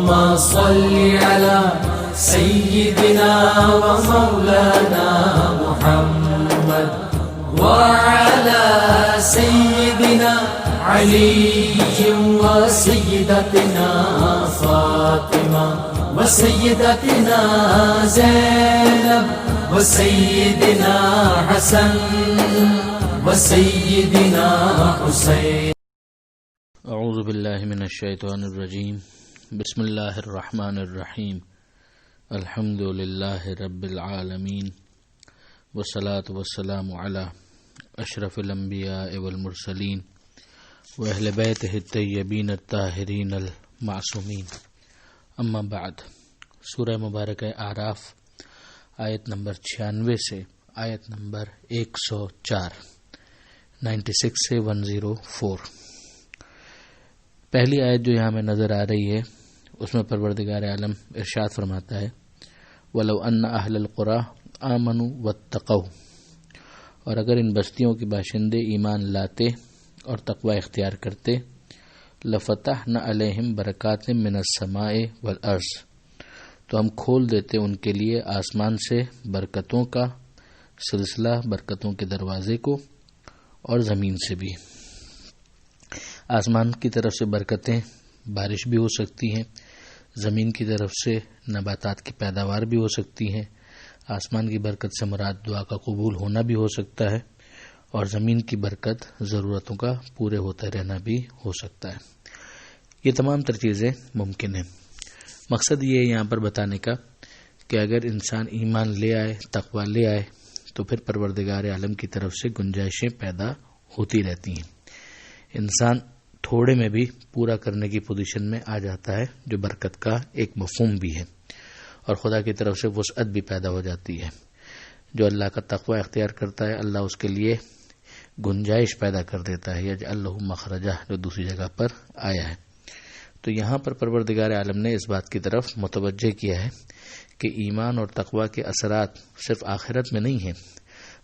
اللهم صل على سيدنا ومولانا محمد وعلى سيدنا علي وسيدتنا فاطمة وسيدتنا زينب وسيدنا حسن وسيدنا حسين. اعوذ باللہ من الشیطان الرجیم. بسم اللہ الرحمن الرحیم. الحمد للہ رب العالمین والصلاة والسلام علی اشرف الانبیاء والمرسلین واہل بیتہ الطیبین الطاہرین المعصومین. اما بعد. سورہ مبارکہ اعراف آیت نمبر 96 سے آیت نمبر 104 96 سے 104. پہلی آیت جو یہاں میں نظر آ رہی ہے اس میں پروردگار عالم ارشاد فرماتا ہے وَلَوْ أَنَّ أَهْلَ الْقُرَىٰ آمَنُوا وَاتَّقَوْا، اور اگر ان بستیوں کے باشندے ایمان لاتے اور تقوی اختیار کرتے لَفَتَحْنَا عَلَيْهِمْ بَرَكَاتٍ مِّنَ السَّمَاءِ وَالْأَرْضِ، تو ہم کھول دیتے ان کے لیے آسمان سے برکتوں کا سلسلہ، برکتوں کے دروازے کو، اور زمین سے بھی. آسمان کی طرف سے برکتیں، بارش بھی ہو سکتی ہیں، زمین کی طرف سے نباتات کی پیداوار بھی ہو سکتی ہے. آسمان کی برکت سے مراد دعا کا قبول ہونا بھی ہو سکتا ہے، اور زمین کی برکت ضرورتوں کا پورے ہوتا رہنا بھی ہو سکتا ہے. یہ تمام تر چیزیں ممکن ہیں. مقصد یہ ہے یہاں پر بتانے کا کہ اگر انسان ایمان لے آئے، تقوی لے آئے، تو پھر پروردگار عالم کی طرف سے گنجائشیں پیدا ہوتی رہتی ہیں. انسان تھوڑے میں بھی پورا کرنے کی پوزیشن میں آ جاتا ہے، جو برکت کا ایک مفہوم بھی ہے، اور خدا کی طرف سے وسعت بھی پیدا ہو جاتی ہے. جو اللہ کا تقوی اختیار کرتا ہے اللہ اس کے لیے گنجائش پیدا کر دیتا ہے. یجعل لہ مخرجہ، جو دوسری جگہ پر آیا ہے. تو یہاں پر پروردگار عالم نے اس بات کی طرف متوجہ کیا ہے کہ ایمان اور تقوی کے اثرات صرف آخرت میں نہیں ہیں،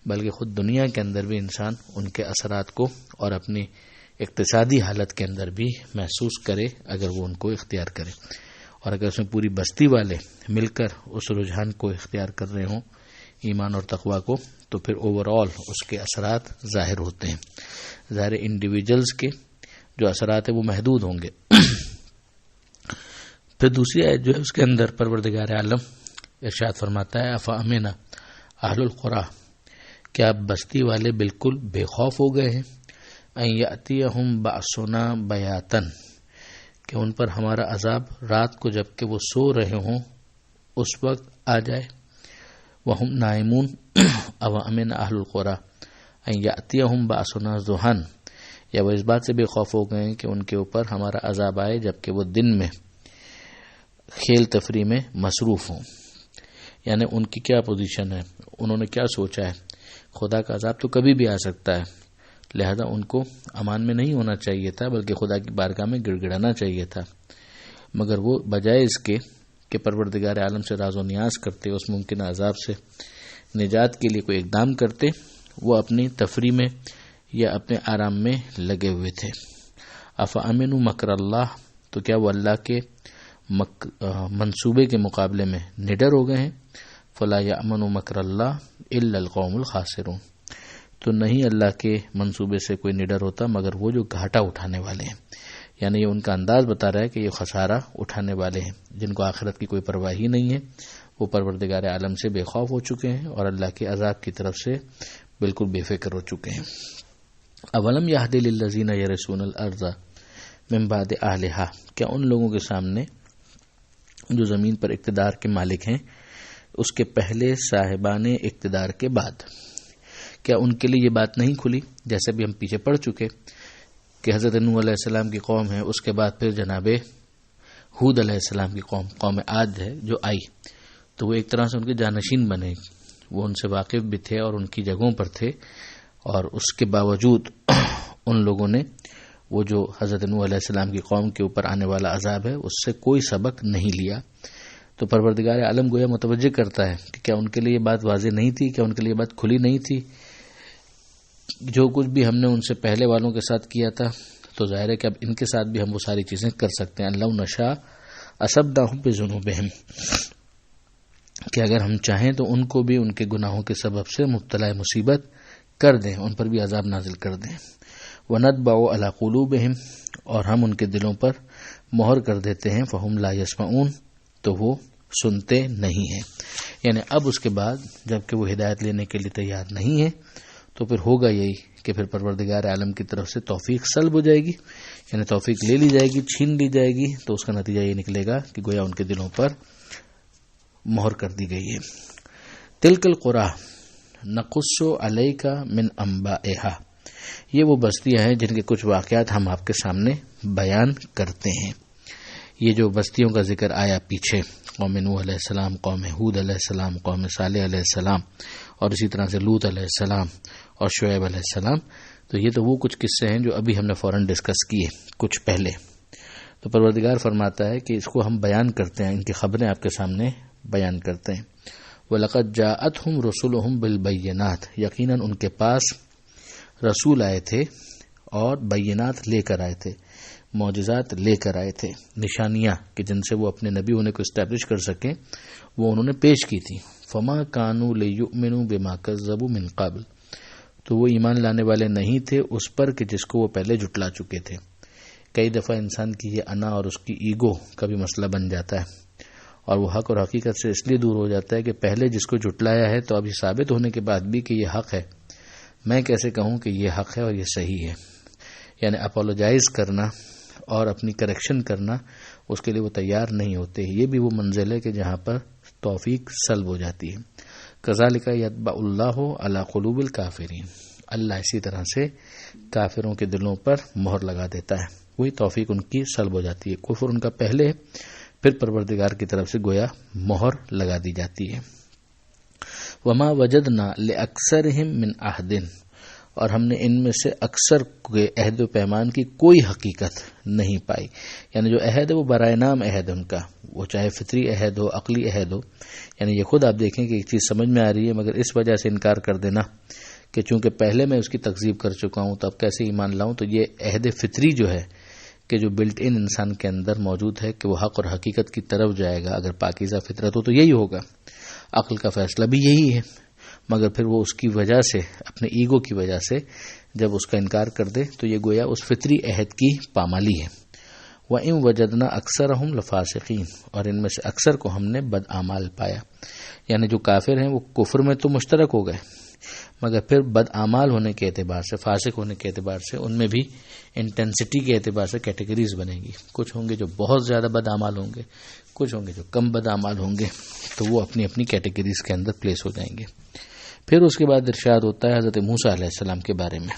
بلکہ خود دنیا کے اندر بھی انسان ان کے اثرات کو اور اپنی اقتصادی حالت کے اندر بھی محسوس کرے اگر وہ ان کو اختیار کرے. اور اگر اس میں پوری بستی والے مل کر اس رجحان کو اختیار کر رہے ہوں، ایمان اور تقوی کو، تو پھر اوور آل اس کے اثرات ظاہر ہوتے ہیں. ظاہر انڈیویجلز کے جو اثرات ہیں وہ محدود ہوں گے. پھر دوسری آیت جو ہے اس کے اندر پروردگار عالم ارشاد فرماتا ہے افامن اہل القریٰ، کیا بستی والے بالکل بے خوف ہو گئے ہیں، ان یاتیہم باسنا بیاتن، کہ ان پر ہمارا عذاب رات کو جب کہ وہ سو رہے ہوں اس وقت آ جائے. وہم نائمون اوامن اہل القریٰ ان یاتیہم باسنا ضحی، یا وہ اس بات سے بے خوف ہو گئے ہیں کہ ان کے اوپر ہمارا عذاب آئے جب کہ وہ دن میں کھیل تفریح میں مصروف ہوں. یعنی ان کی کیا پوزیشن ہے، انہوں نے کیا سوچا ہے، خدا کا عذاب تو کبھی بھی آ سکتا ہے، لہذا ان کو امان میں نہیں ہونا چاہیے تھا بلکہ خدا کی بارگاہ میں گڑ گڑانا چاہیے تھا. مگر وہ بجائے اس کے کہ پروردگار عالم سے راز و نیاز کرتے، اس ممکنہ عذاب سے نجات کے لیے کوئی اقدام کرتے، وہ اپنی تفریح میں یا اپنے آرام میں لگے ہوئے تھے. افامنوا مکر اللہ، تو کیا وہ اللہ کے منصوبے کے مقابلے میں نڈر ہو گئے ہیں. فلا یامن مکر اللہ الا القوم الخاسرون، تو نہیں اللہ کے منصوبے سے کوئی نڈر ہوتا مگر وہ جو گھاٹا اٹھانے والے ہیں. یعنی یہ ان کا انداز بتا رہا ہے کہ یہ خسارہ اٹھانے والے ہیں، جن کو آخرت کی کوئی پرواہ ہی نہیں ہے. وہ پروردگار عالم سے بے خوف ہو چکے ہیں اور اللہ کے عذاب کی طرف سے بالکل بے فکر ہو چکے ہیں. اولم یہد للذین یرثون الارض من بعد اہلہا، کیا ان لوگوں کے سامنے جو زمین پر اقتدار کے مالک ہیں اس کے پہلے صاحبان اقتدار کے بعد، کیا ان کے لیے یہ بات نہیں کھلی، جیسے بھی ہم پیچھے پڑ چکے کہ حضرت نوح علیہ السلام کی قوم ہے، اس کے بعد پھر جناب ہود علیہ السلام کی قوم عاد ہے جو آئی، تو وہ ایک طرح سے ان کے جانشین بنے. وہ ان سے واقف بھی تھے اور ان کی جگہوں پر تھے، اور اس کے باوجود ان لوگوں نے وہ جو حضرت نوح علیہ السلام کی قوم کے اوپر آنے والا عذاب ہے اس سے کوئی سبق نہیں لیا. تو پروردگار عالم گویا متوجہ کرتا ہے کہ کیا ان کے لیے یہ بات واضح نہیں تھی، کیا ان کے لیے بات کھلی نہیں تھی. جو کچھ بھی ہم نے ان سے پہلے والوں کے ساتھ کیا تھا تو ظاہر ہے کہ اب ان کے ساتھ بھی ہم وہ ساری چیزیں کر سکتے ہیں. لو نشاء اصبناہم بذنوبہم، کہ اگر ہم چاہیں تو ان کو بھی ان کے گناہوں کے سبب سے مبتلا مصیبت کر دیں، ان پر بھی عذاب نازل کر دیں۔ وَنَطْبَعُ عَلَىٰ قُلُوبِهِمْ، اور ہم ان کے دلوں پر مہر کر دیتے ہیں، فَهُمْ لَا يَسْمَعُونَ، تو وہ سنتے نہیں ہیں۔ یعنی اب اس کے بعد جب کہ وہ ہدایت لینے کے لیے تیار نہیں ہے تو پھر ہوگا یہی کہ پھر پروردگار عالم کی طرف سے توفیق سلب ہو جائے گی، یعنی توفیق لے لی جائے گی، چھین لی جائے گی، تو اس کا نتیجہ یہ نکلے گا کہ گویا ان کے دلوں پر مہر کر دی گئی ہے۔ تلک القریٰ نقص علیک من انبائها، یہ وہ بستیاں ہیں جن کے کچھ واقعات ہم آپ کے سامنے بیان کرتے ہیں۔ یہ جو بستیوں کا ذکر آیا پیچھے، قوم نوح علیہ السلام، قوم ہود علیہ السلام، قوم صالح علیہ السلام، اور اسی طرح سے لوط علیہ السلام اور شعیب علیہ السلام، تو یہ تو وہ کچھ قصے ہیں جو ابھی ہم نے فوراً ڈسکس کیے کچھ پہلے۔ تو پروردگار فرماتا ہے کہ اس کو ہم بیان کرتے ہیں، ان کی خبریں آپ کے سامنے بیان کرتے ہیں۔ وَلَقَدْ جَاءَتْهُمْ رُسُلُهُمْ بِالْبَيِّنَاتِ، یقیناً ان کے پاس رسول آئے تھے اور بینات لے کر آئے تھے، معجزات لے کر آئے تھے، نشانیاں کہ جن سے وہ اپنے نبی ہونے کو اسٹیبلش کر سکیں، وہ انہوں نے پیش کی تھی۔ فما كانوا ليؤمنوا بما كذبوا من قبل، تو وہ ایمان لانے والے نہیں تھے اس پر کہ جس کو وہ پہلے جھٹلا چکے تھے۔ کئی دفعہ انسان کی یہ انا اور اس کی ایگو کا بھی مسئلہ بن جاتا ہے، اور وہ حق اور حقیقت سے اس لیے دور ہو جاتا ہے کہ پہلے جس کو جھٹلایا ہے تو ابھی ثابت ہونے کے بعد بھی کہ یہ حق ہے، میں کیسے کہوں کہ یہ حق ہے اور یہ صحیح ہے؟ یعنی اپولوجائز کرنا اور اپنی کریکشن کرنا، اس کے لیے وہ تیار نہیں ہوتے۔ یہ بھی وہ منزل ہے کہ جہاں پر توفیق سلب ہو جاتی ہے۔ کذالک یطبع اللہ علی قلوب الکافرین، اللہ اسی طرح سے کافروں کے دلوں پر مہر لگا دیتا ہے، وہی توفیق ان کی سلب ہو جاتی ہے۔ کفر ان کا پہلے، پھر پروردگار کی طرف سے گویا مہر لگا دی جاتی ہے۔ وما وجدنا لأکثرہم من عہد، اور ہم نے ان میں سے اکثر کے عہد و پیمان کی کوئی حقیقت نہیں پائی۔ یعنی جو عہد ہے وہ برائے نام عہد ہے ان کا، وہ چاہے فطری عہد ہو، عقلی عہد ہو۔ یعنی یہ خود آپ دیکھیں کہ ایک چیز سمجھ میں آ رہی ہے مگر اس وجہ سے انکار کر دینا کہ چونکہ پہلے میں اس کی تکذیب کر چکا ہوں تو اب کیسے ایمان لاؤں، تو یہ عہد فطری جو ہے کہ جو بلٹ ان انسان کے اندر موجود ہے کہ وہ حق اور حقیقت کی طرف جائے گا، اگر پاکیزہ فطرت ہو تو یہی ہوگا۔ عقل کا فیصلہ بھی یہی ہے، مگر پھر وہ اس کی وجہ سے، اپنے ایگو کی وجہ سے جب اس کا انکار کر دے تو یہ گویا اس فطری عہد کی پامالی ہے۔ وَإِن وَجَدْنَا أَكْثَرَهُمْ لَفَاسِقِينَ، اور ان میں سے اکثر کو ہم نے بد اعمال پایا۔ یعنی جو کافر ہیں وہ کفر میں تو مشترک ہو گئے، مگر پھر بد اعمال ہونے کے اعتبار سے، فاسق ہونے کے اعتبار سے ان میں بھی انٹینسٹی کے اعتبار سے کیٹیگریز بنے گی۔ کچھ ہوں گے جو بہت زیادہ بد اعمال ہوں گے، کچھ ہوں گے جو کم بد اعمال ہوں گے، تو وہ اپنی اپنی کیٹیگریز کے اندر پلیس ہو جائیں گے۔ پھر اس کے بعد ارشاد ہوتا ہے حضرت موسیٰ علیہ السلام کے بارے میں۔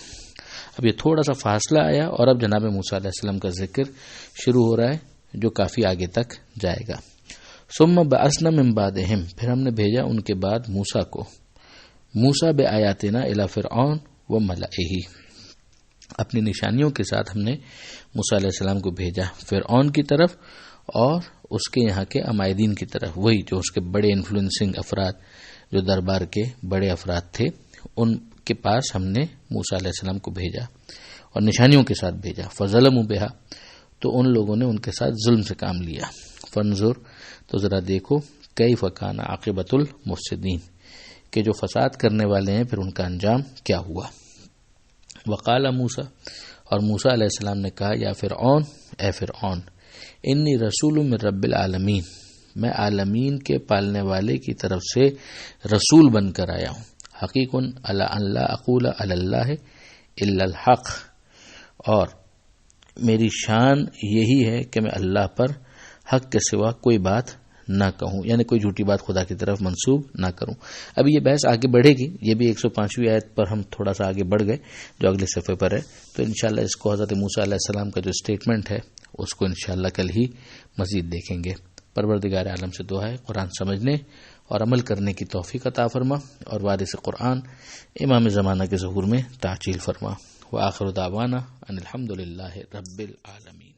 اب یہ تھوڑا سا فاصلہ آیا اور اب جناب موسیٰ علیہ السلام کا ذکر شروع ہو رہا ہے جو کافی آگے تک جائے گا۔ ثم بعثنا من بعدہم، پھر ہم نے بھیجا ان کے بعد موسیٰ کو، موسیٰ بآیاتنا الی فرعون و ملئہ، اپنی نشانیوں کے ساتھ ہم نے موسیٰ علیہ السلام کو بھیجا فرعون کی طرف اور اس کے یہاں کے عمائدین کی طرف، وہی جو اس کے بڑے انفلوئنسنگ افراد، جو دربار کے بڑے افراد تھے، ان کے پاس ہم نے موسیٰ علیہ السلام کو بھیجا اور نشانیوں کے ساتھ بھیجا۔ فظلموا بہا، تو ان لوگوں نے ان کے ساتھ ظلم سے کام لیا۔ فانظر، تو ذرا دیکھو، کیف کان عاقبۃ المفسدین، کہ جو فساد کرنے والے ہیں پھر ان کا انجام کیا ہوا۔ وقال موسیٰ، اور موسیٰ علیہ السلام نے کہا، یا فرعون، اے فرعون، انی رسول من رب العالمین، میں عالمین کے پالنے والے کی طرف سے رسول بن کر آیا ہوں۔ حقیق علی ان لا اقول علی اللہ الا الحق، اور میری شان یہی ہے کہ میں اللہ پر حق کے سوا کوئی بات نہ کہوں، یعنی کوئی جھوٹی بات خدا کی طرف منسوب نہ کروں۔ اب یہ بحث آگے بڑھے گی، یہ بھی 105ویں آیت پر ہم تھوڑا سا آگے بڑھ گئے جو اگلے صفحے پر ہے، تو انشاءاللہ اس کو حضرت موسیٰ علیہ السلام کا جو اسٹیٹمنٹ ہے اس کو انشاءاللہ کل ہی مزید دیکھیں گے۔ پروردگار عالم سے دعا ہے قرآن سمجھنے اور عمل کرنے کی توفیق عطا فرما، اور وارث قرآن امام زمانہ کے ظہور میں تعجیل فرما۔ وآخر دعوانا ان الحمد للہ رب العالمین۔